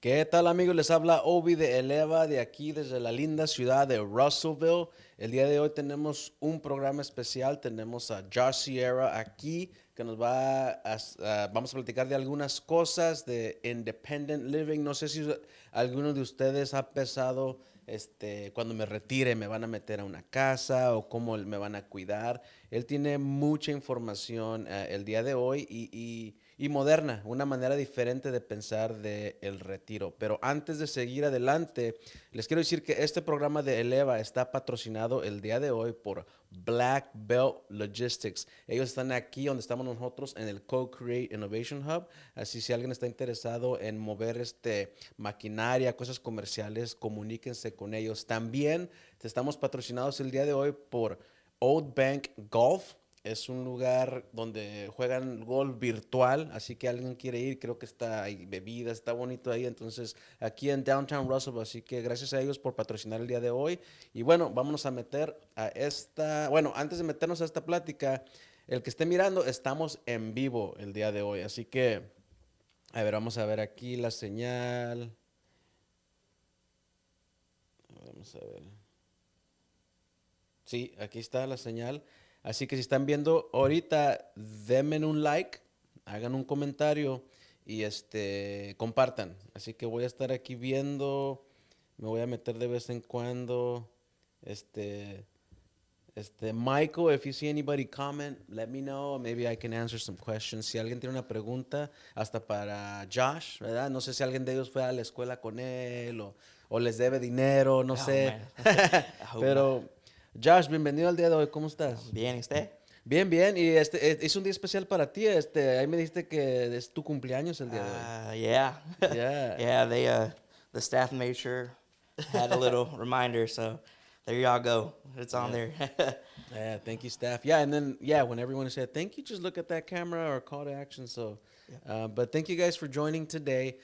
¿Qué tal amigos? Les habla Obi de Eleva de aquí desde la linda ciudad de Russellville. El día de hoy tenemos un programa especial. Tenemos a Josh Sierra aquí que nos vamos a platicar de algunas cosas de independent living. No sé si alguno de ustedes ha pensado cuando me retire me van a meter a una casa o cómo me van a cuidar. Él tiene mucha información el día de hoy y moderna, una manera diferente de pensar del retiro. Pero antes de seguir adelante, les quiero decir que este programa de Eleva está patrocinado el día de hoy por Black Belt Logistics. Ellos están aquí donde estamos nosotros en el Co-Create Innovation Hub. Así si alguien está interesado en mover maquinaria, cosas comerciales, comuníquense con ellos. También estamos patrocinados el día de hoy por Old Bank Golf. Es un lugar donde juegan golf virtual, así que alguien quiere ir, creo que hay bebidas, está bonito ahí, entonces aquí en Downtown Russellville, así que gracias a ellos por patrocinar el día de hoy. Y bueno, vámonos a meter a bueno, antes de meternos a esta plática, el que esté mirando, estamos en vivo el día de hoy, así que, a ver, vamos a ver aquí la señal. Vamos a ver. Sí, aquí está la señal. Así que si están viendo ahorita, denme un like, hagan un comentario y compartan. Así que voy a estar aquí viendo, me voy a meter de vez en cuando. Este, Michael, if you see anybody comment, let me know. Maybe I can answer some questions. Si alguien tiene una pregunta, hasta para Josh, ¿verdad? No sé si alguien de ellos fue a la escuela con él o les debe dinero, no Oh sé. man, I hope not. Pero, Josh, bienvenido al día de hoy. ¿Cómo estás? Bien, ¿y usted? Bien, bien. Y es un día especial para ti. Ahí me dijiste que es tu cumpleaños el día de hoy. Yeah, Yeah. yeah. The staff made sure had a little reminder, so there y'all go. It's on Yeah. there. Yeah, thank you, staff. Yeah, and then yeah, when everyone said thank you, just look at that camera or call to action. So, Yep. but thank you guys for joining today.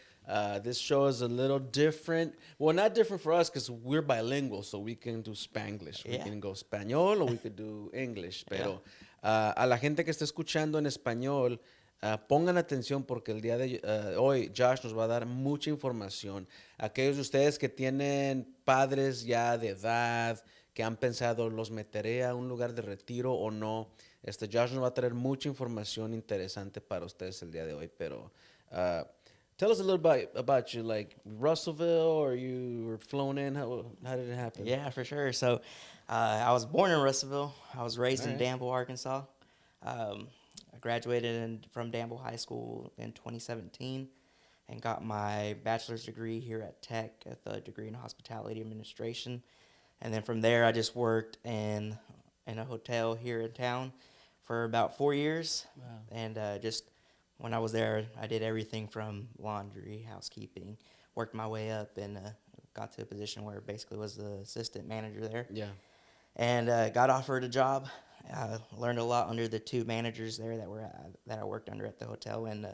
This show is a little different. Well, not different for us because we're bilingual, so we can do Spanglish. We Yeah, can go español or we could do English. yeah. Pero a la gente que está escuchando en español, pongan atención porque el día de hoy Josh nos va a dar mucha información. Aquellos de ustedes que tienen padres ya de edad, que han pensado, ¿los meteré a un lugar de retiro o no? Josh nos va a traer mucha información interesante para ustedes el día de hoy, pero tell us a little bit about you, like Russellville, or you were flown in. How did it happen? Yeah, for sure. So, I was born in Russellville. I was raised All in right. Danville, Arkansas. I graduated from Danville High School in 2017 and got my bachelor's degree here at Tech at the degree in hospitality administration. And then from there, I just worked in a hotel here in town for about 4 years. Wow. And just when I was there, I did everything from laundry, housekeeping, worked my way up, and got to a position where basically was the assistant manager there. Yeah. And got offered a job. Learned a lot under the two managers there that I worked under at the hotel, and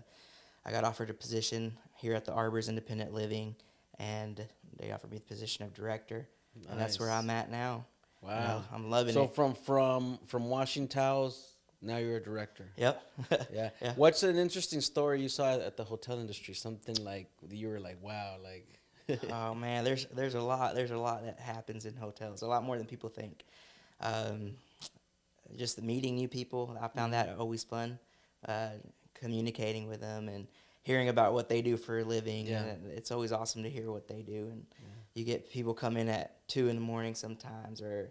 I got offered a position here at the Arbors Independent Living, and they offered me the position of director, and that's where Nice. I'm at now. Wow. I'm loving So it. from washing towels, now you're a director. Yep. Yeah. Yeah. What's an interesting story you saw at the hotel industry? Something like you were like, wow, like. Oh man, there's a lot that happens in hotels. A lot more than people think. Um, just meeting new people, I found that always fun. Uh, Communicating with them and hearing about what they do for a living. Yeah. And it's always awesome to hear what they do. And you get people come in at 2 in the morning sometimes, or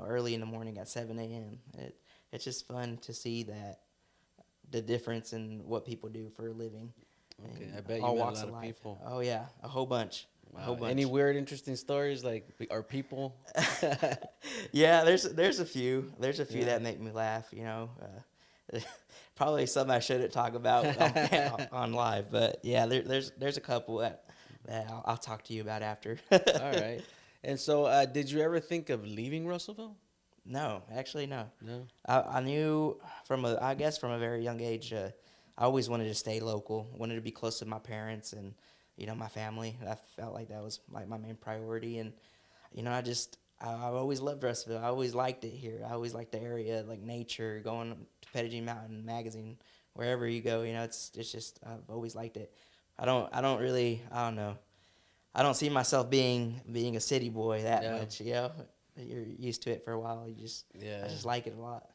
early in the morning at 7 a.m. It's just fun to see that the difference in what people do for a living. Okay, And I bet you all met a walks lot of life. people. Oh yeah, a whole bunch. A whole Wow. bunch. Any weird, interesting stories? Like, are people? Yeah, there's a few. There's a few Yeah. that make me laugh. Probably some I shouldn't talk about on live, but yeah, there's a couple that I'll talk to you about after. All right. And so, did you ever think of leaving Russellville? No, actually no. No. I knew I guess from a very young age. I always wanted to stay local. Wanted to be close to my parents and my family. I felt like that was like my main priority, and I've always loved Russellville. I always liked it here. I always liked the area, like nature, going to Pettigene Mountain Magazine, wherever you go. It's just I've always liked it. I don't really, I don't know. I don't see myself being a city boy that Yeah. much. You know, you're used to it for a while. Yeah. I just like it a lot.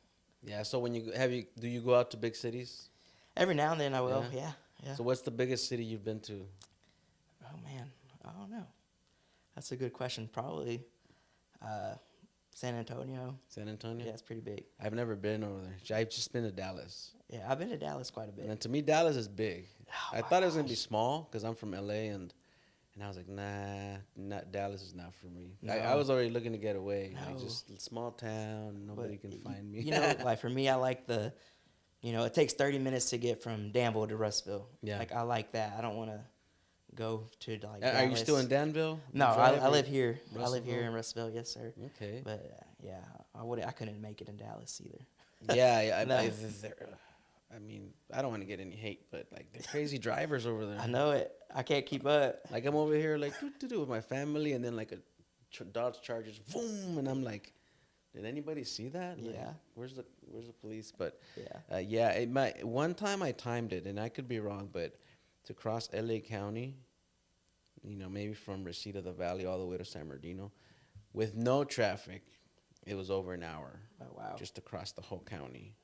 Yeah. So when do you go out to big cities? Every now and then I will. Yeah. Yeah, yeah. So what's the biggest city you've been to? Oh man, I don't know. That's a good question. Probably uh, San Antonio. San Antonio? Yeah, it's pretty big. I've never been over there. I've just been to Dallas. Yeah, I've been to Dallas quite a bit. And then to me, Dallas is big. Oh, I my thought it was gonna be gosh. small because I'm from LA, and I was like, nah, not Dallas is not for me. I No. was already looking to get away, like No. just small town, nobody can find me. You know, like for me, I like it takes 30 minutes to get from Danville to Russellville. Yeah. Like I like that. I don't want to go to like. Are you still in Dallas. Danville? No, You drive I or- live here. I live here Russellville? in Russellville, yes, sir. Okay. But yeah, I couldn't make it in Dallas either. Yeah, No. I mean, I don't want to get any hate, but like they're crazy drivers over there. I know it. I can't keep up. Like I'm over here like do with my family, and then like a Dodge Charger's boom, and I'm like, did anybody see that? Like, Yeah. Where's the police? But Yeah. yeah, one time I timed it, and I could be wrong, but to cross LA County, maybe from Reseda the Valley all the way to San Bernardino, with no traffic, it was over an hour. Oh wow. Just to cross the whole county.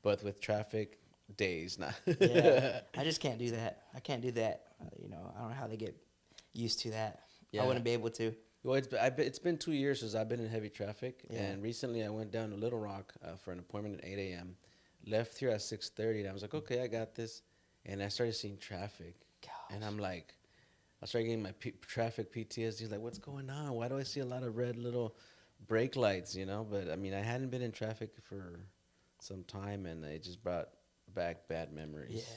But with traffic, days now. Yeah. I just can't do that. I can't do that. I don't know how they get used to that. Yeah. I wouldn't be able to. Well, it's been 2 years since I've been in heavy traffic, Yeah. and recently I went down to Little Rock for an appointment at 8 a.m. Left here at 6:30, and I was like, okay, I got this, and I started seeing traffic, and I'm like, I started getting my traffic PTSD. He's like, what's going on? Why do I see a lot of red little brake lights? But I mean, I hadn't been in traffic for some time, and it just brought back bad memories.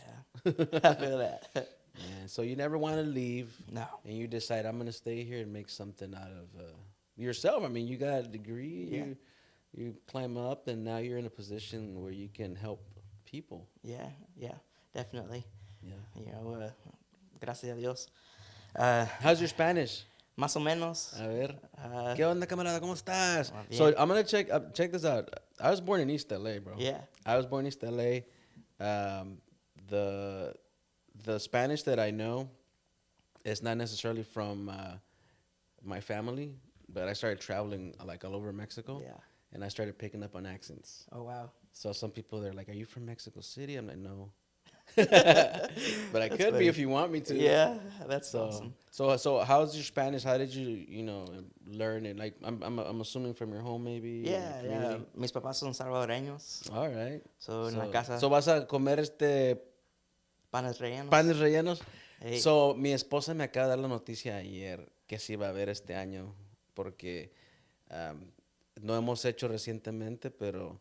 Yeah. I feel that. Yeah, so you never want to leave. No. And you decide, I'm going to stay here and make something out of yourself. I mean, you got a degree. Yeah. You climb up, and now you're in a position where you can help people. Yeah, definitely. Yeah. Gracias a Dios. How's your Spanish? Más o menos. A ver. Uh, ¿Qué onda, camarada? ¿Cómo estás? Bien. So I'm going to check this out. I was born in East LA, bro. Yeah. I was born in East LA. The Spanish that I know is not necessarily from my family, but I started traveling like all over Mexico, Yeah. and I started picking up on accents. Oh, wow. So some people, they're like, are you from Mexico City? I'm like, no. But I could funny. be if you want me to. Yeah, that's awesome. So how's your Spanish? How did you, learn it? Like, I'm assuming from your home, maybe? Yeah, or yeah. community? Mis papás son salvadoreños. All right. So, en la casa, So vas a comer panes rellenos. panes rellenos. Hey. So, mi esposa me acaba de dar la noticia ayer que sí va a haber este año, porque no hemos hecho recientemente, pero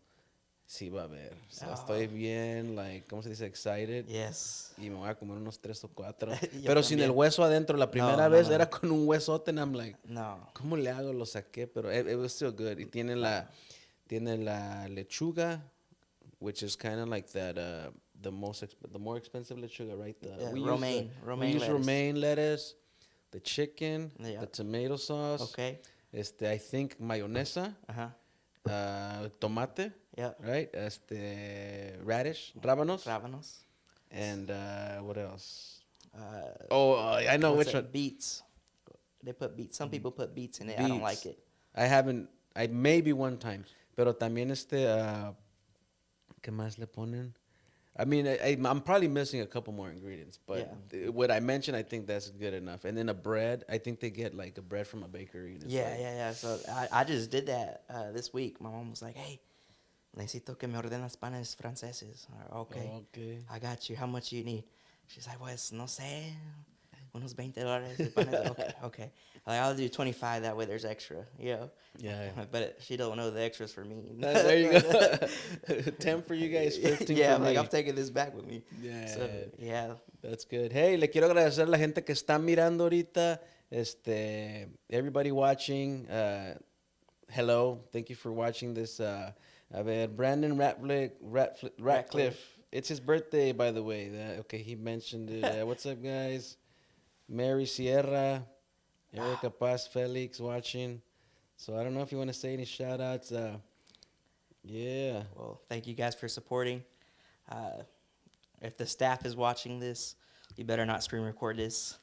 sí va a haber. So, Oh. estoy bien, ¿cómo se dice? Excited. Yes. Y me voy a comer unos 3 o 4. Yo Pero sin también. el hueso adentro. La primera No, vez no. era con un huesote, and I'm like, No. ¿cómo le hago? Lo saqué, pero it was still good. Y tiene la lechuga, which is kind of like that, the more expensive lechuga, right? Yeah, We romaine. use Romaine lettuce. romaine lettuce, the chicken, Yeah. the tomato sauce. Okay. I think mayonesa, Uh-huh. tomate, Yeah. right? Radish, rábanos, Rábanos. and what else? Uh, I know what's which it? one. Beets. They put beets. Some people put beets in it. I don't Beets. like it. I haven't. I maybe one time, pero también ¿qué más le ponen? I mean, I'm probably missing a couple more ingredients, but what I mentioned, I think that's good enough. And then a bread, I think they get like a bread from a bakery. And it's Yeah, like- yeah. So I just did that this week. My mom was like, "Hey, necesito que me ordenas panes franceses." Okay, Okay. I got you. How much you need? She's like, "Pues no sé, unos $20 de panes." Okay. Like, I'll do 25. That way, there's extra. Yeah. But she don't know the extras for me. There you go. 10 for you guys, 15 Yeah, for like me. I'm taking this back with me. Yeah. So yeah. That's good. Hey, le quiero agradecer a la gente que está mirando ahorita. Everybody watching. Hello. Thank you for watching this. A ver, Brandon Ratcliffe. It's his birthday, by the way. Okay, he mentioned it. What's up, guys? Mary Sierra, Erica Paz Felix watching. So I don't know if you want to say any shout outs. Yeah. Well, thank you guys for supporting. If the staff is watching this, You better not screen record this.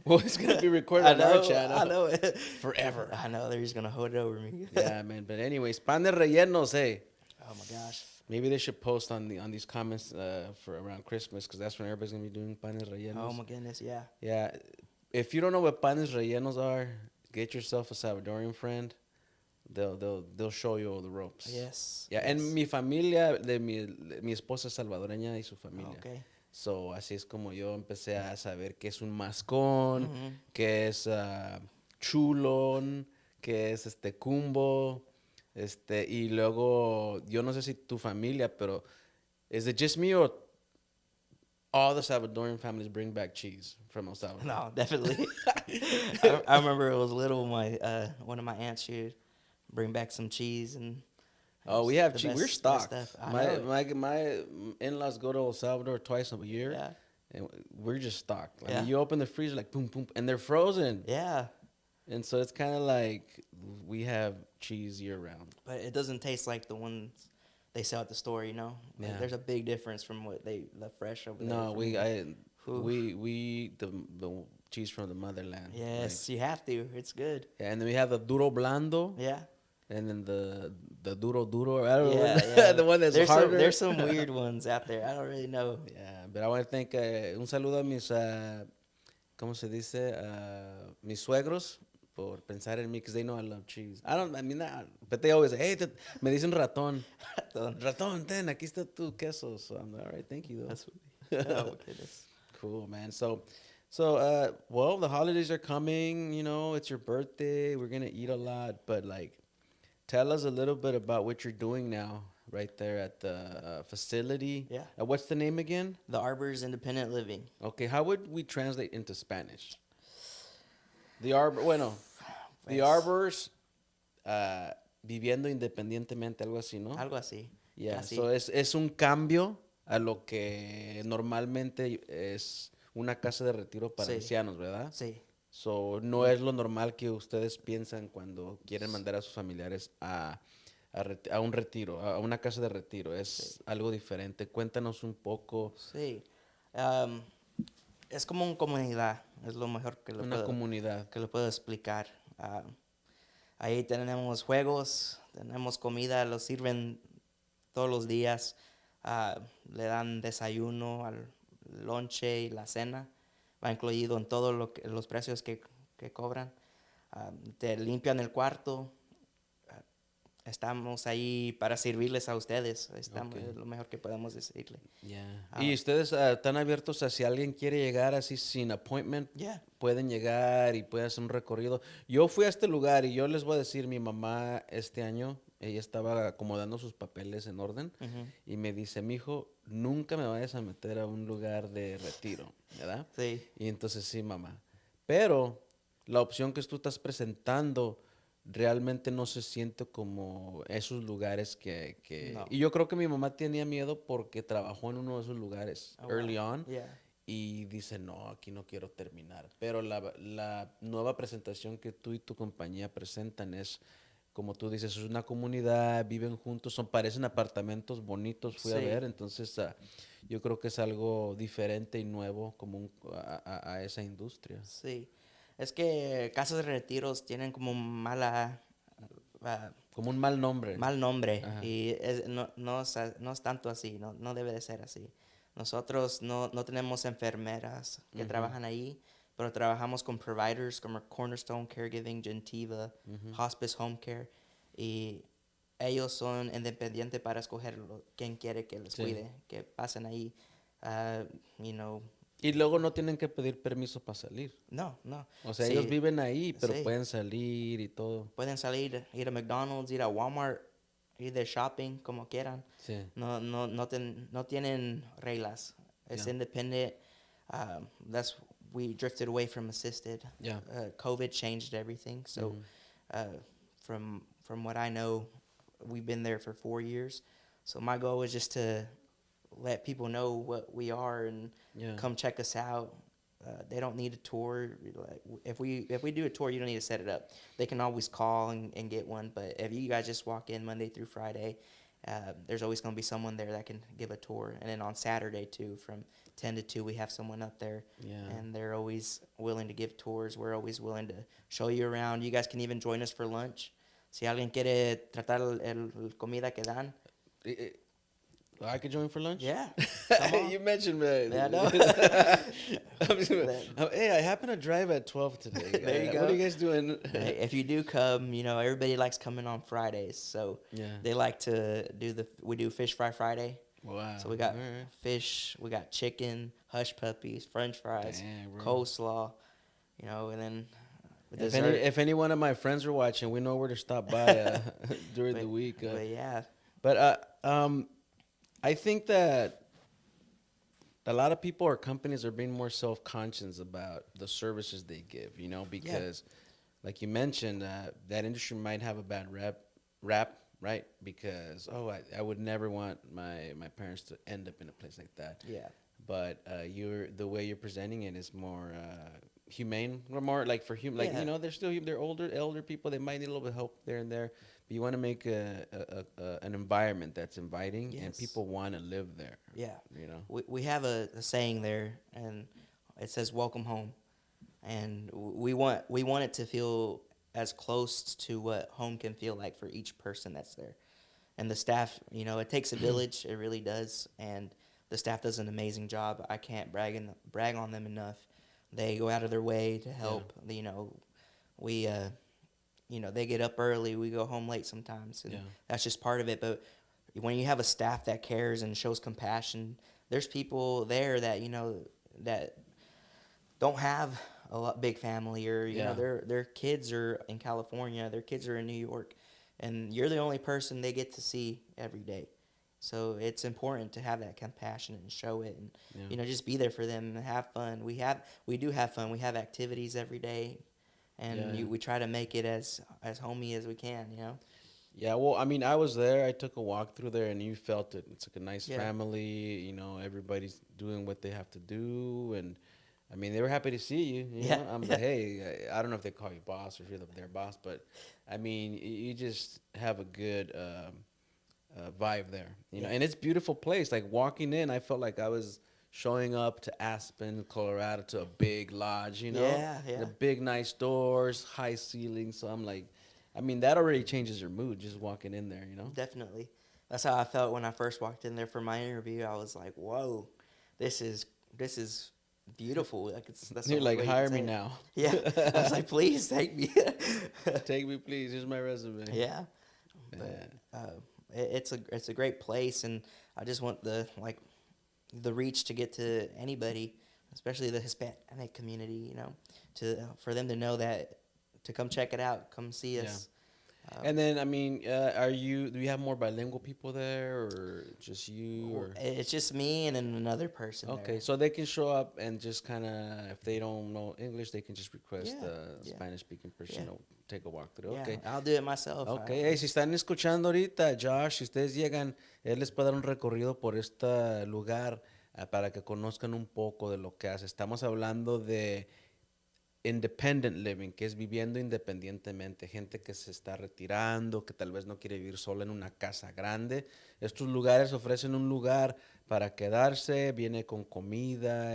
Well, it's gonna be recorded I on our know, channel. I know it. Forever. I know they're just gonna hold it over me. Yeah, man. But anyways, panes rellenos, hey. Oh my gosh. Maybe they should post on these comments for around Christmas, because that's when everybody's gonna be doing panes rellenos. Oh my goodness, yeah. Yeah. If you don't know what panes rellenos are, get yourself a Salvadorian friend. They'll show you all the ropes. Yes. Yeah, yes. en mi familia, mi esposa es salvadoreña y su familia. Okay. So, así es como yo empecé a saber qué es un mascón, qué es chulón, qué es cumbo, y luego, yo no sé si tu familia, pero is it just me or all the Salvadorian families bring back cheese from El Salvador? No, definitely. I remember it was little. One of my aunts, she would bring back some cheese and. Oh, we have cheese. We're best stocked. stuff. My in-laws go to El Salvador twice a year, Yeah. and we're just stocked. I Yeah. mean, you open the freezer, like boom, boom, and they're frozen. Yeah. And so it's kind of like we have cheese year round. But it doesn't taste like the ones they sell at the store, you know? Like, Yeah. there's a big difference from what the fresh over there. No, we eat the cheese from the motherland. Yes, you have to. It's good. Yeah, and then we have the duro blando, Yeah. and then the duro duro. I don't know. Yeah. The one that's there's harder. there's some weird ones out there. I don't really know. Yeah, but I want to thank un saludo a mis ¿cómo se dice? Mis suegros por pensar en mí, because they know I love cheese. But they always say, hey, me dicen ratón. Ratón, ten, aquí está tu queso. So I'm like, all right, thank you, though. That's what oh my goodness. Cool, man. So, well, the holidays are coming. You know, it's your birthday. We're going to eat a lot. But, like, tell us a little bit about what you're doing now right there at the facility. Yeah. What's the name again? The Arbors Independent Living. Okay, how would we translate into Spanish? The Arbors viviendo independientemente, algo así, ¿no? Algo así. Yeah, Casi. so es un cambio a lo que normalmente es una casa de retiro para Sí. ancianos, ¿verdad? Sí. So, no es lo normal que ustedes piensan cuando quieren mandar a sus familiares a un retiro, a una casa de retiro. Es algo diferente. Cuéntanos un poco. Sí. Es como una comunidad. Es lo mejor que Comunidad. que lo puedo explicar. Ahí tenemos juegos, tenemos comida, lo sirven todos los días. Le dan desayuno, al lonche y la cena. Va incluido en todos los precios que cobran. Te limpian el cuarto. Estamos ahí para servirles a ustedes. Estamos, Okay. Es lo mejor que podemos decirle. Yeah. ¿Y ustedes están abiertos a si alguien quiere llegar así sin appointment? Yeah. Pueden llegar y pueden hacer un recorrido. Yo fui a este lugar y yo les voy a decir, mi mamá este año, ella estaba acomodando sus papeles en orden y me dice, mijo, nunca me vayas a meter a un lugar de retiro, ¿verdad? Sí. Y entonces sí, mamá. Pero la opción que tú estás presentando realmente no se siente como esos lugares que... No. Y yo creo que mi mamá tenía miedo porque trabajó en uno de esos lugares early on. Yeah. Y dice, no, aquí no quiero terminar. Pero la nueva presentación que tú y tu compañía presentan es, como tú dices, es una comunidad, viven juntos, parecen apartamentos bonitos, fui a Sí. ver. Entonces, yo creo que es algo diferente y nuevo como a esa industria. Sí. Es que casas de retiros tienen como Como un mal nombre. mal nombre. Ajá. Y no es tanto así, no debe de ser así. Nosotros no tenemos enfermeras que trabajan ahí, pero trabajamos con providers como Cornerstone Caregiving, Gentiva, Hospice Home Care. Y ellos son independientes para escoger quién quiere que les Sí. cuide, que pasen ahí, you know. Y luego no tienen que pedir permiso para salir. No. O sea, Sí. ellos viven ahí, pero Sí. pueden salir y todo. Pueden salir, ir a McDonald's, ir a Walmart, ir de shopping, como quieran. Sí. No tienen reglas. It's Yeah. independent. We drifted away from assisted. Yeah. COVID changed everything. So, from what I know, we've been there for 4 years. So my goal was just to let people know what we are and Yeah. come check us out. They don't need a tour. Like if we do a tour, you don't need to set it up. They can always call and get one. But if you guys just walk in Monday through Friday there's always going to be someone there that can give a tour. And then on Saturday too, from 10 to 2, we have someone up there, and they're always willing to give tours. We're always willing to show you around. You guys can even join us for lunch. Si alguien quiere tratar el comida que dan. I could join for lunch? Yeah. You mentioned that. Yeah, I know. Hey, I happen to drive at 12 today. There you go. What are you guys doing? If you do come, everybody likes coming on Fridays. So they like to we do Fish Fry Friday. Wow. So we got fish, we got chicken, hush puppies, French fries, coleslaw, and then if any one of my friends are watching, we know where to stop by during the week. But yeah. But I think that a lot of people or companies are being more self-conscious about the services they give, because like you mentioned, that industry might have a bad rap, right? Because, I would never want my parents to end up in a place like that. Yeah. But the way you're presenting it is more humane, or more like for human, like, they're elder people. They might need a little bit of help there and there. But you want to make an environment that's inviting, and people want to live there. Yeah. We have a saying there, and it says "Welcome home," and we want it to feel as close to what home can feel like for each person that's there. And the staff, it takes a village. It really does, and the staff does an amazing job. I can't brag on them enough. They go out of their way to help. We they get up early. We go home late sometimes, and that's just part of it. But when you have a staff that cares and shows compassion, there's people there that that don't have a big family, or their kids are in California, their kids are in New York, and you're the only person they get to see every day. So it's important to have that compassion and show it, and just be there for them and have fun. We do have fun. We have activities every day, and we try to make it as homey as we can. Yeah, well, I mean, I was there. I took a walk through there, and you felt it. It's like a nice family. Everybody's doing what they have to do, and I mean, they were happy to see you. I'm like, hey, I don't know if they call you boss or if you're their boss, but I mean, you just have a good vibe there, and it's a beautiful place. Like walking in, I felt like I was showing up to Aspen, Colorado, to a big lodge, the big nice doors, high ceilings. So I'm like, I mean, that already changes your mood just walking in there, Definitely. That's how I felt when I first walked in there for my interview. I was like, whoa, this is beautiful. Like that's you're like, hire me now. Yeah. I was like, please take me. Take me, please. Here's my resume. Yeah. But, it's a great place, and I just want the reach to get to anybody, especially the Hispanic community, for them to know that, to come check it out, come see us. And then, I mean, do you have more bilingual people there, or just you? Or? It's just me and then another person. Okay, there. so they can show up and just kind of, if they don't know English, they can just request a Spanish-speaking person to take a walk through. Yeah, okay, I'll do it myself. Okay, hey, si están escuchando ahorita, Josh, si ustedes llegan, él les puede dar un recorrido por este lugar para que conozcan un poco de lo que hace. Estamos hablando de independent living, que es viviendo independientemente, gente que se está retirando, que tal vez no quiere vivir sola en una casa grande. Estos lugares ofrecen un lugar para quedarse, viene con comida,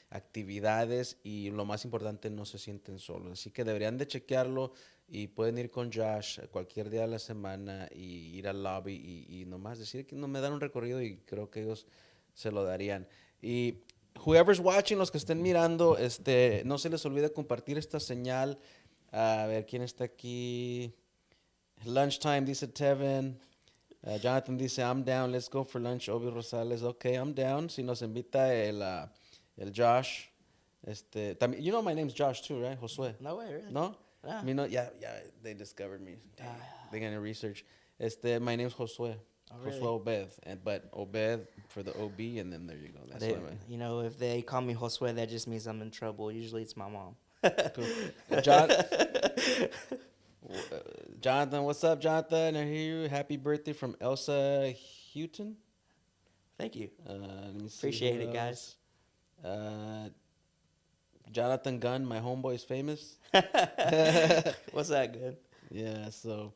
actividades, y lo más importante, no se sienten solos. Así que deberían de chequearlo, y pueden ir con Josh cualquier día de la semana y ir al lobby y nomás decir que no me dan un recorrido, y creo que ellos se lo darían. Y whoever's watching, los que estén mirando, no se les olvide compartir esta señal. A ver, ¿quién está aquí? Lunchtime, dice Tevin. Jonathan dice, I'm down, let's go for lunch. Obi Rosales, okay, I'm down. Si nos invita el Josh. También, you know my name's Josh too, right? Josué. No way, really? No? No. I mean, no, yeah, they discovered me. They're going to research. My name's Josué. Oh, really? Josué Obed, but Obed for the OB, and then there you go. That's if they call me Josué, that just means I'm in trouble. Usually it's my mom. Cool. Jonathan, what's up, Jonathan? I hear you. Happy birthday from Elsa Houghton. Thank you. Let me see. Appreciate it, guys. Jonathan Gunn, my homeboy, is famous. What's that good? Yeah, so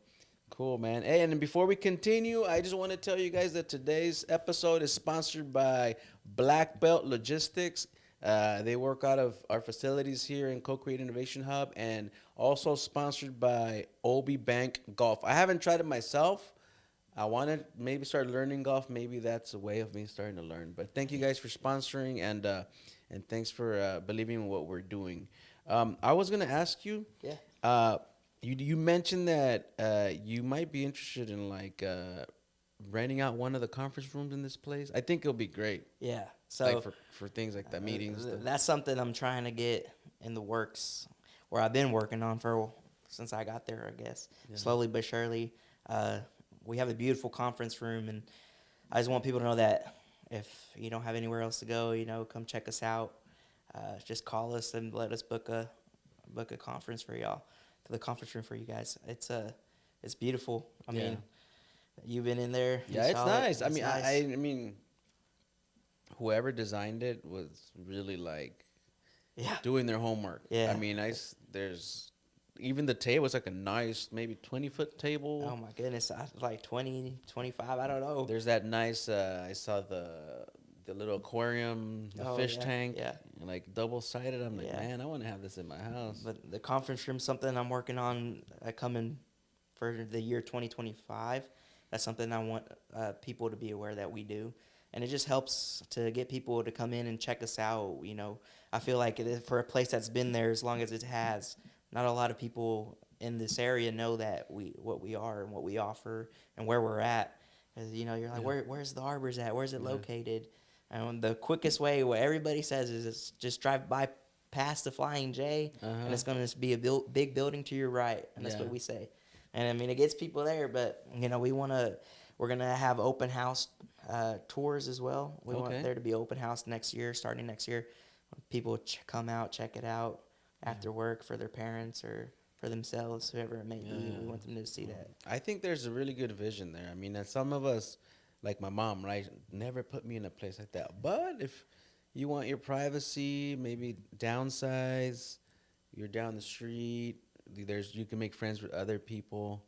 Cool, man. Hey, and then before we continue, I just want to tell you guys that today's episode is sponsored by Black Belt Logistics. They work out of our facilities here in Co-Create Innovation Hub, and also sponsored by Obi Bank Golf. I haven't tried it myself. I want to maybe start learning golf. Maybe that's a way of me starting to learn. But thank you guys for sponsoring, and thanks for believing in what we're doing. I was gonna ask you. Yeah. You mentioned that you might be interested in like renting out one of the conference rooms in this place. I think it'll be great. Yeah. So like for things like that, meetings. that's something I'm trying to get in the works, where I've been working on since I got there, I guess. Yeah. Slowly but surely. We have a beautiful conference room, and I just want people to know that if you don't have anywhere else to go, come check us out. Just call us and let us book a conference for y'all. To the conference room for you guys. It's beautiful. I mean, you've been in there. Yeah, it's nice. I mean, whoever designed it was really like doing their homework. Yeah. I mean, there's even the table was like a nice, maybe 20-foot table. Oh my goodness, like 20, 25, I don't know. There's that nice, I saw the little aquarium, the fish tank, like double-sided. I'm like, man, I want to have this in my house. But the conference room, something I'm working on coming for the year 2025. That's something I want people to be aware that we do. And it just helps to get people to come in and check us out. I feel like for a place that's been there as long as it has, not a lot of people in this area know that what we are and what we offer and where we're at. Because, you're like, where's the Arbors at? Where's it located? And the quickest way, what everybody says is just drive by past the Flying J, and it's going to be a big building to your right. And that's what we say. And, I mean, it gets people there, but, we're going to have open house tours as well. We want there to be open house starting next year. People come out, check it out after work for their parents or for themselves, whoever it may be. We want them to see that. I think there's a really good vision there. I mean, some of us, like my mom, right, never put me in a place like that. But if you want your privacy, maybe downsize, you're down the street, you can make friends with other people.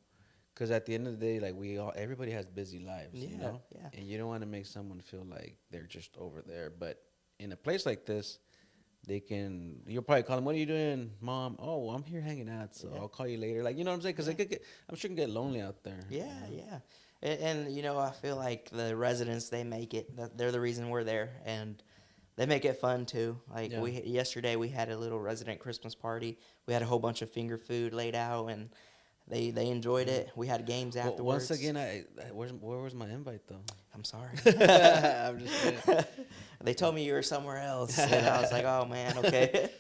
Because at the end of the day, like everybody has busy lives, Yeah. And you don't want to make someone feel like they're just over there. But in a place like this, you'll probably call them, what are you doing, Mom? Oh, I'm here hanging out, so I'll call you later. Like, you know what I'm saying? Because I'm sure it can get lonely out there. Yeah. And I feel like the residents, they make it. They're the reason we're there, and they make it fun too. Like yesterday, we had a little resident Christmas party. We had a whole bunch of finger food laid out, and they enjoyed it. We had games afterwards. Once again, where was my invite though? I'm sorry. I'm just kidding. They told me you were somewhere else, and I was like, oh man, okay.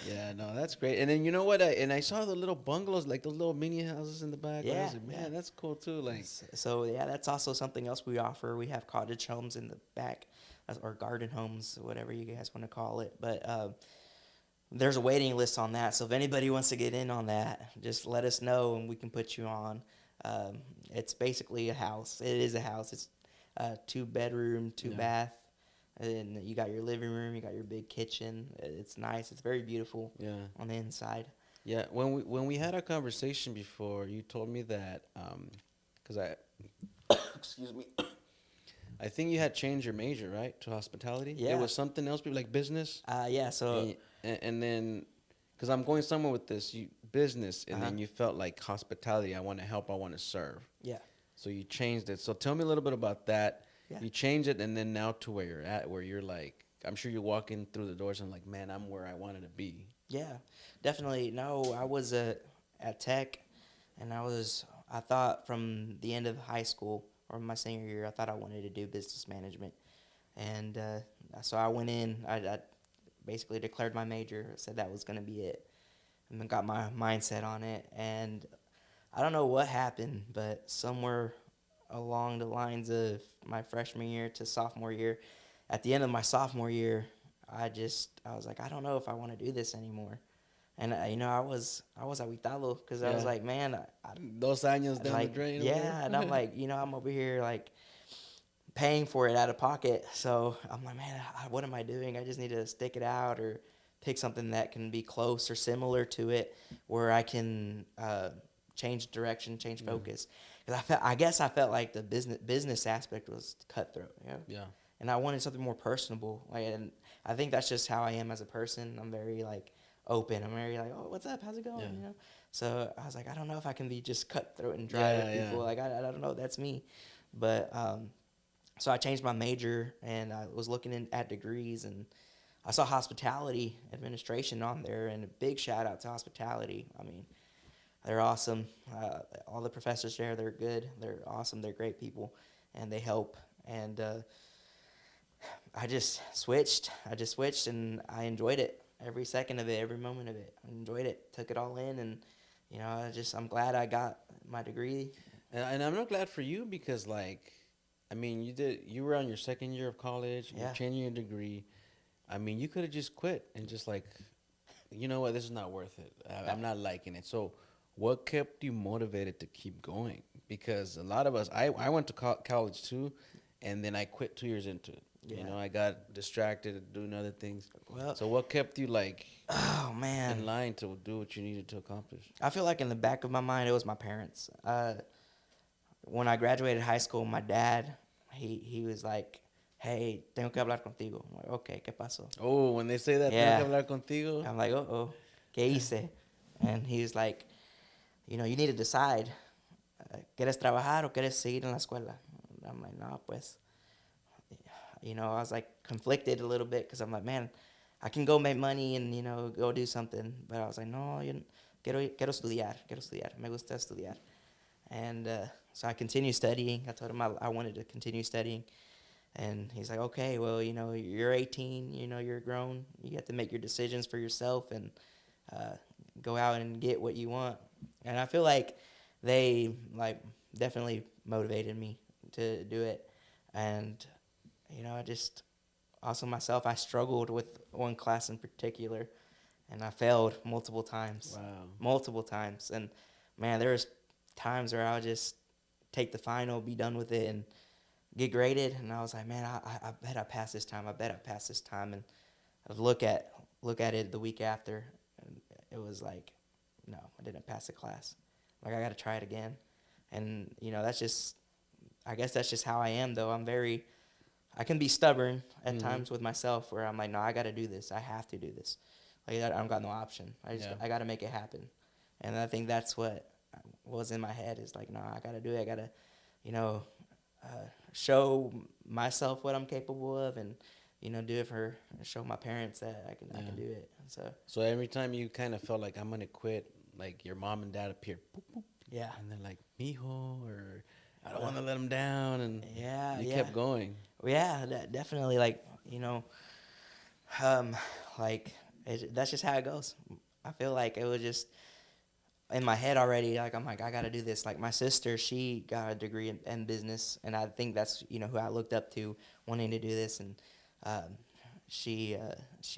Yeah, no, that's great. And then you know what? I saw the little bungalows, like those little mini houses in the back. Yeah, I was like, man, that's cool too. Like, so that's also something else we offer. We have cottage homes in the back, or garden homes, whatever you guys want to call it. But there's a waiting list on that. So if anybody wants to get in on that, just let us know and we can put you on. It's basically a house. It is a house. It's 2-bedroom, 2-bath. And you got your living room, you got your big kitchen. It's nice. It's very beautiful on the inside. Yeah, when we had a conversation before, you told me that, because excuse me, I think you had changed your major, right, to hospitality? Yeah. It was something else, like business? Yeah, so. And then, because I'm going somewhere with this, business, and then you felt like hospitality, I want to help, I want to serve. Yeah. So you changed it. So tell me a little bit about that. Yeah. You changed it, and then now to where you're at, where you're like, I'm sure you're walking through the doors and like, man, I'm where I wanted to be. Yeah, definitely. No, I was at Tech, and I thought from the end of high school or my senior year, I thought I wanted to do business management. And so I went in, I basically declared my major, said that was going to be it, and then got my mindset on it. And I don't know what happened, but somewhere along the lines of my freshman year to sophomore year, at the end of my sophomore year, I was like, I don't know if I want to do this anymore. And I was aguitado because I was like, man, Dos años down the drain. Yeah, and I'm like, I'm over here like paying for it out of pocket. So I'm like, man, what am I doing? I just need to stick it out or pick something that can be close or similar to it where I can change direction, change focus. 'Cause I guess I felt like the business aspect was cutthroat, you know? Yeah. And I wanted something more personable. Like, and I think that's just how I am as a person. I'm very like open. I'm very like, oh, what's up? How's it going? Yeah. You know. So I was like, I don't know if I can be just cutthroat and dry with Yeah, yeah. people. Like I don't know. That's me. But so I changed my major and I was looking at degrees and I saw hospitality administration on there, and a big shout out to hospitality. I mean, they're awesome. All the professors there, they're good. They're awesome. They're great people, and they help. And I just switched. And I enjoyed it. Every second of it, every moment of it. I enjoyed it. Took it all in, and I'm glad I got my degree. And I'm not glad for you because, like, I mean, you were on your second year of college, you're Yeah. changing your degree. I mean, you could have just quit and just like, you know what, this is not worth it. I'm not liking it. So, what kept you motivated to keep going? Because a lot of us, I went to college too, and then I quit 2 years into it. Yeah. You know, I got distracted doing other things. Well, So, what kept you like oh man, in line to do what you needed to accomplish? I feel like in the back of my mind, it was my parents. When I graduated high school, my dad, he was like, "Hey, tengo que hablar contigo." I'm like, "Okay, ¿qué pasó?" Oh, when they say that, tengo Yeah. que hablar contigo. I'm like, "Uh-oh, ¿qué hice?" And he's like, "You need to decide. ¿Quieres trabajar o quieres seguir en la escuela?" And I'm like, "No, pues." I was like conflicted a little bit because I'm like, man, I can go make money and, go do something. But I was like, no, quiero estudiar. Me gusta estudiar. And so I continued studying. I told him I wanted to continue studying. And he's like, okay, well, you're 18, you're grown. You have to make your decisions for yourself and go out and get what you want. And I feel like they, like, definitely motivated me to do it. And, I just, also myself, I struggled with one class in particular. And I failed multiple times. Wow. Multiple times. And, man, there was times where I would just take the final, be done with it, and get graded. And I was like, man, I bet I passed this time. And I'd look at it the week after, and it was like, no, I didn't pass the class. Like, I got to try it again. And, I guess that's just how I am, though. I can be stubborn at times with myself where I'm like, no, I got to do this. I have to do this. Like, I don't got no option. I got to make it happen. And I think that's what was in my head is like, no, I got to do it. I got to, show myself what I'm capable of and, do it show my parents that I can do it. So every time you kind of felt like I'm going to quit, like your mom and dad appeared. Boop, boop, Yeah. And they're like, mijo, or I don't want to let them down. And you kept going. Well, yeah, definitely. Like, that's just how it goes. I feel like it was just in my head already. Like, I'm like, I got to do this. Like, my sister, she got a degree in business, and I think that's, who I looked up to wanting to do this. And she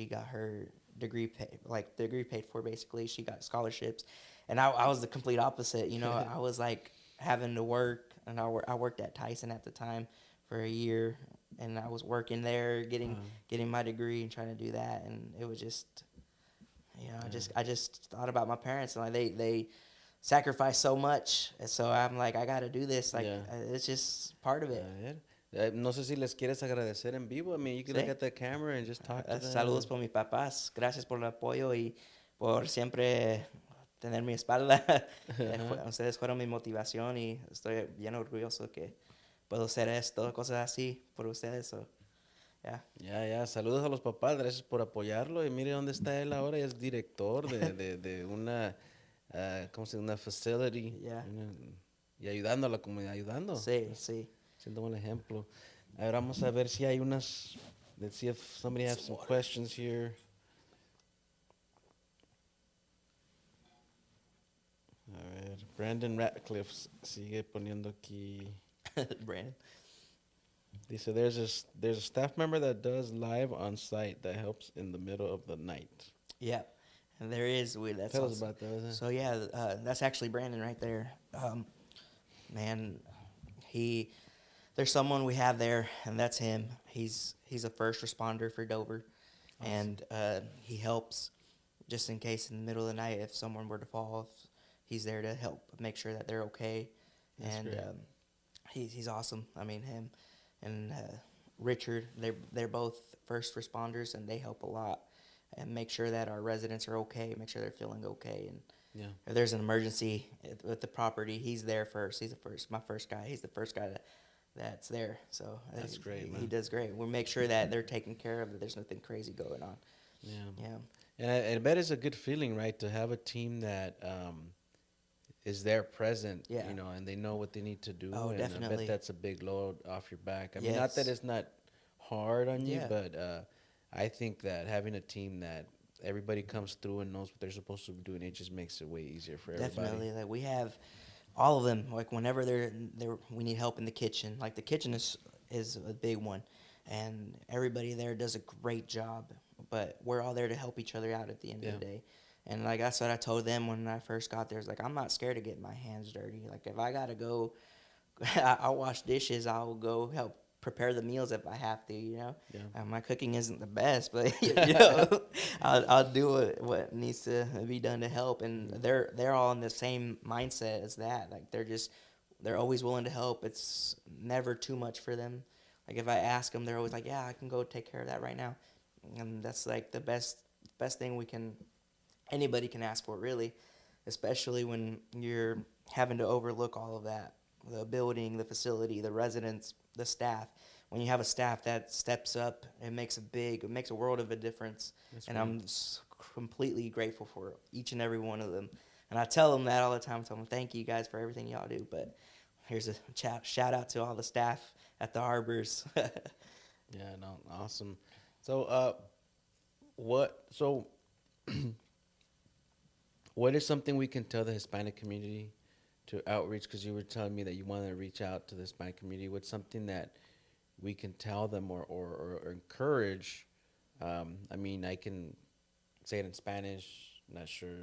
got her degree paid for, basically. She got scholarships. And I was the complete opposite. I was like having to work, and I worked at Tyson at the time for a year, and I was working there, getting my degree and trying to do that, and it was just, I just thought about my parents, and like they sacrificed so much, and so I'm like, I got to do this, like it's just part of it. No sé si les quieres agradecer en vivo. I mean, you can look at the camera and just talk to them. Saludos por mis papás. Gracias por el apoyo y por siempre tener mi espalda. Ustedes fueron mi motivación y estoy bien orgulloso que puedo hacer esto, cosas así por ustedes. So, Ya. Saludos a los papás. Gracias por apoyarlo. Y mire dónde está él ahora. Es director de una, ¿cómo se llama? Una facility. Y ayudando a la comunidad. Ayudando. Sí. Siendo un ejemplo. A ver, vamos a ver si hay unas. Let's see if somebody has some questions here. A ver, Brandon Ratcliffe sigue poniendo aquí. Brandon. Dice, there's a staff member that does live on site that helps in the middle of the night. Yeah, and there is. Tell us about that. So that's actually Brandon right there. Man, there's someone we have there, and that's him. He's a first responder for Dover, and he helps just in case in the middle of the night if someone were to fall. He's there to help make sure that they're okay, That's and great. he's awesome. I mean, him and Richard, they're both first responders, and they help a lot and make sure that our residents are okay, make sure they're feeling okay, and Yeah. if there's an emergency with the property, he's there first. He's the first, my first guy. He's the first guy that's there. So That's great, he man. does great. We make sure that they're taken care of, that there's nothing crazy going on. Yeah. Yeah. And I bet it's a good feeling, right, to have a team that is there present, Yeah. and they know what they need to do. Oh, And I definitely. bet that's a big load off your back. I mean, not that Yes. it's not hard on you, Yeah. but I think that having a team that everybody comes through and knows what they're supposed to be doing, it just makes it way easier for everybody. Definitely. Like we have all of them. Like whenever we need help in the kitchen. Like the kitchen is a big one, and everybody there does a great job. But we're all there to help each other out at the end of the day. And like that's what I told them when I first got there. It's like I'm not scared to get my hands dirty. Like if I gotta go, I'll wash dishes. I'll go help prepare the meals if I have to. Yeah. My cooking isn't the best, but I'll do what needs to be done to help. And they're all in the same mindset as that. Like they're always willing to help. It's never too much for them. Like if I ask them, they're always like, yeah, I can go take care of that right now. And that's like the best thing anybody can ask for, really, especially when you're having to overlook all of that, the building, the facility, the residents, the staff. When you have a staff that steps up, it makes a world of a difference. That's and great. I'm completely grateful for each and every one of them. And I tell them that all the time. I tell them, thank you guys for everything y'all do. But here's a shout out to all the staff at the Arbors. Yeah, no, awesome. So, what is something we can tell the Hispanic community to outreach? Because you were telling me that you want to reach out to the Hispanic community. What's something that we can tell them or encourage? I mean, I can say it in Spanish. Not sure.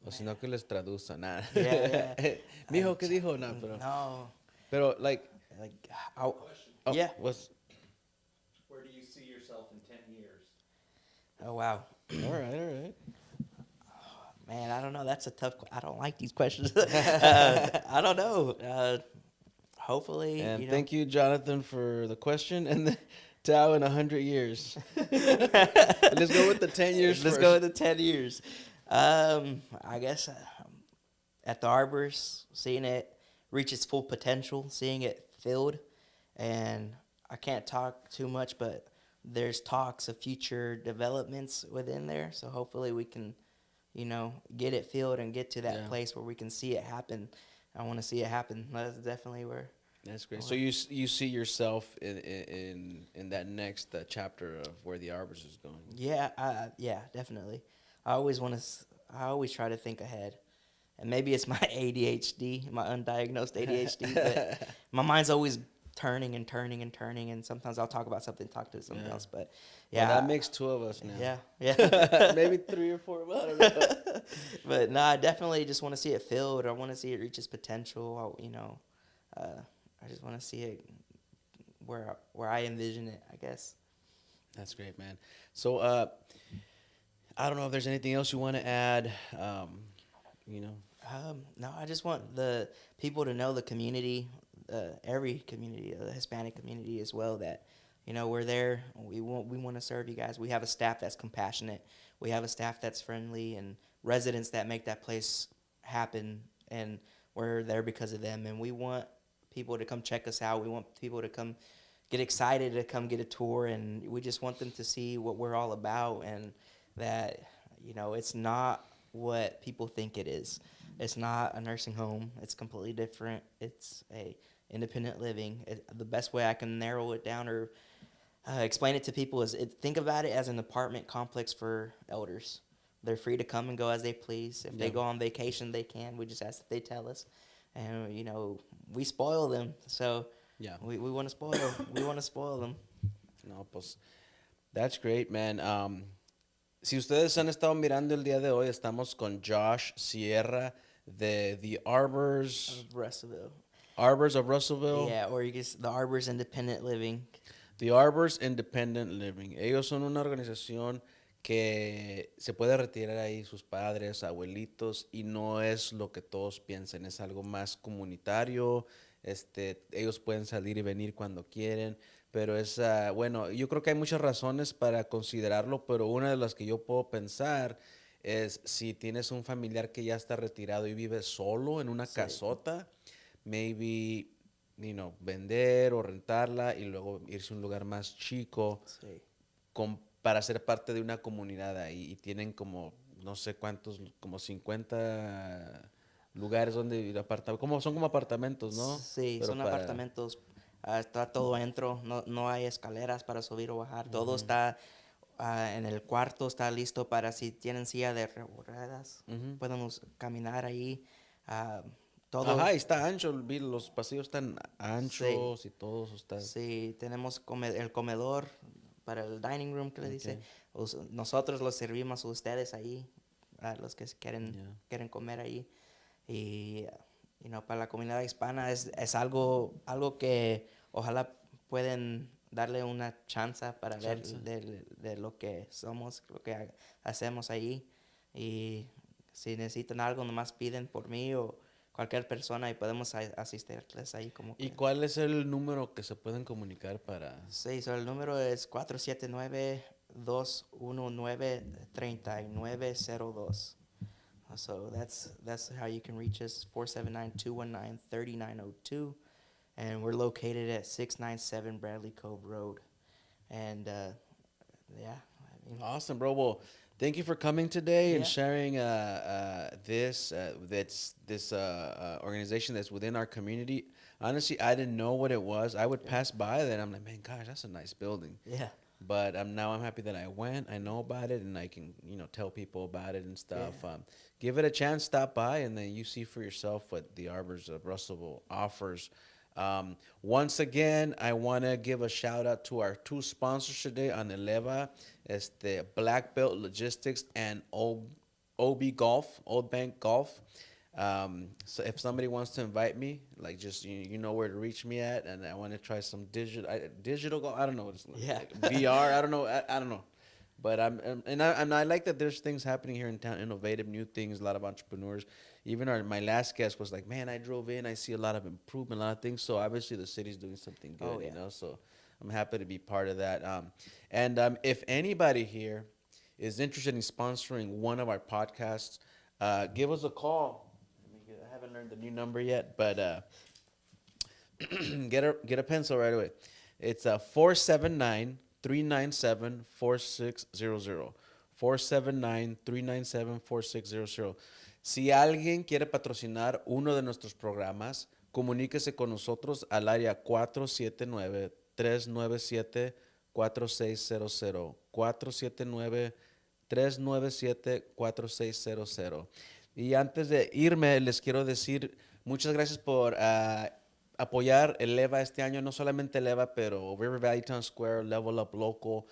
O si no que les traduza. Nah. Yeah. Mijo, ¿qué dijo? Nah, No. pero like, Oh, oh, yeah. Where do you see yourself in 10 years? Oh, wow. all right. Man, I don't know. That's a tough. I don't like these questions. I don't know. Hopefully, And thank you, Jonathan, for the question. And the Tao in 100 years. Let's go with the 10 years Let's first. go with the 10 years. I guess at the Arbors, seeing it reach its full potential, seeing it filled, and I can't talk too much, but there's talks of future developments within there. So hopefully we can, get it filled and get to that place where we can see it happen. I want to see it happen. That's definitely where. That's great. So you see yourself in that next chapter of where the Arbors is going. Yeah, definitely. I always try to think ahead. And maybe it's my ADHD, my undiagnosed ADHD, but my mind's always turning and turning and turning, and sometimes I'll talk about something, talk to something else, but yeah. Well, that makes two of us now. Yeah. Maybe 3 or 4, I don't know. But no, I definitely just want to see it filled. I want to see it reach its potential. I just want to see it where I envision it, I guess. That's great, man. So, I don't know if there's anything else you want to add. No, I just want the people to know, the community, every community, the Hispanic community as well, that we're there. We want to serve you guys. We have a staff that's compassionate. We have a staff that's friendly, and residents that make that place happen. And we're there because of them. And we want people to come check us out. We want people to come get excited to come get a tour, and we just want them to see what we're all about, and that it's not what people think it is. It's not a nursing home. It's completely different. It's a independent living. The best way I can narrow it down or explain it to people is think about it as an apartment complex for elders. They're free to come and go as they please. If they go on vacation, they can. We just ask that they tell us, and we spoil them. So we want to spoil them. No, pues, that's great, man. Si ustedes han estado mirando el día de hoy, estamos con Josh Sierra de the Arbors Of Russellville. Arbors of Russellville. Yeah, or you guess the Arbors Independent Living. The Arbors Independent Living. Ellos son una organización que se puede retirar ahí sus padres, abuelitos, y no es lo que todos piensan, es algo más comunitario, ellos pueden salir y venir cuando quieren, pero bueno, yo creo que hay muchas razones para considerarlo, pero una de las que yo puedo pensar es si tienes un familiar que ya está retirado y vive solo en una Sí, casota, maybe, vender o rentarla y luego irse a un lugar más chico sí. para ser parte de una comunidad ahí y tienen como no sé cuántos, como 50 lugares donde vivir, son como apartamentos, ¿no? Sí, Pero son para... apartamentos, está todo dentro, no hay escaleras para subir o bajar, todo Ujú, está en el cuarto, está listo para si tienen silla de ruedas, ujú. pueden caminar ahí, ah, todo, Ajá, y está ancho, los pasillos están sí, anchos y todo eso está... sí, tenemos el comedor para el dining room que le dice, Okay, nosotros los servimos a ustedes ahí, a los que yeah. quieren comer ahí. Y para la comunidad hispana es algo que ojalá pueden darle una chance para ver Chance. de lo que somos, lo que hacemos ahí. Y si necesitan algo, nomás piden por mí o cualquier persona y podemos asistirles ahí como ¿Y que. cuál es el número que se pueden comunicar para...? Sí, el número es 479-219-3902. So that's how you can reach us, 479-219-3902. And we're located at 697 Bradley Cove Road. And yeah, I mean, Awesome, bro. Well, thank you for coming today and yeah, sharing this organization that's within our community. Honestly, I didn't know what it was. I would yeah, pass by that. I'm like, man, gosh, that's a nice building. yeah, But now I'm happy that I went. I know about it, and I can tell people about it and stuff. yeah, Give it a chance, stop by, and then you see for yourself what the Arbors of Russellville offers. Once again, I want to give a shout out to our two sponsors today on Eleva, Black Belt Logistics and OB Golf, Old Bank Golf. So if somebody wants to invite me, like just you know where to reach me at, and I want to try some digital golf. I don't know what it's yeah, like VR. I don't know. I don't know. But I like that there's things happening here in town, innovative new things, a lot of entrepreneurs. Even my last guest was like, man, I drove in, I see a lot of improvement, a lot of things. So obviously the city's doing something oh good, yeah, So I'm happy to be part of that. And if anybody here is interested in sponsoring one of our podcasts, give us a call. I haven't learned the new number yet, but get a pencil right away. It's 479-397-4600. 479-397-4600. Si alguien quiere patrocinar uno de nuestros programas, comuníquese con nosotros al área 479-397-4600. 479-397-4600. Y antes de irme, les quiero decir muchas gracias por apoyar el EVA este año, no solamente el EVA, pero River Valley Town Square, Level Up Local,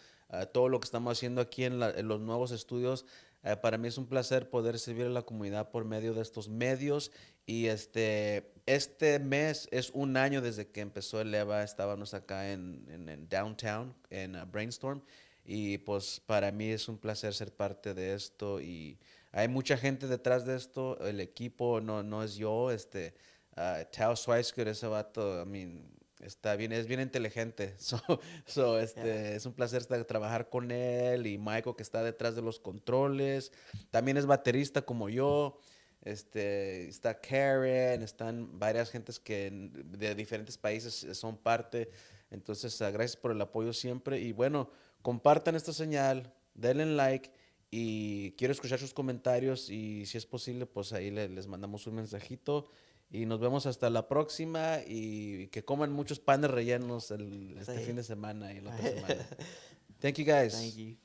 todo lo que estamos haciendo aquí en los nuevos estudios. Para mí es un placer poder servir a la comunidad por medio de estos medios. Y este mes es un año desde que empezó el EVA. Estábamos acá en Downtown, en Brainstorm. Y pues para mí es un placer ser parte de esto. Y hay mucha gente detrás de esto. El equipo no es yo. Tao Schweisker, ese vato, es bien inteligente. yeah, Es un placer trabajar con él y Michael que está detrás de los controles. También es baterista como yo. Está Karen, están varias gentes de diferentes países son parte. Entonces, gracias por el apoyo siempre. Y bueno, compartan esta señal, denle like y quiero escuchar sus comentarios y si es posible, pues ahí les mandamos un mensajito. Y nos vemos hasta la próxima y que coman muchos panes rellenos este fin sí. de semana y la otra semana. Thank you guys. Thank you.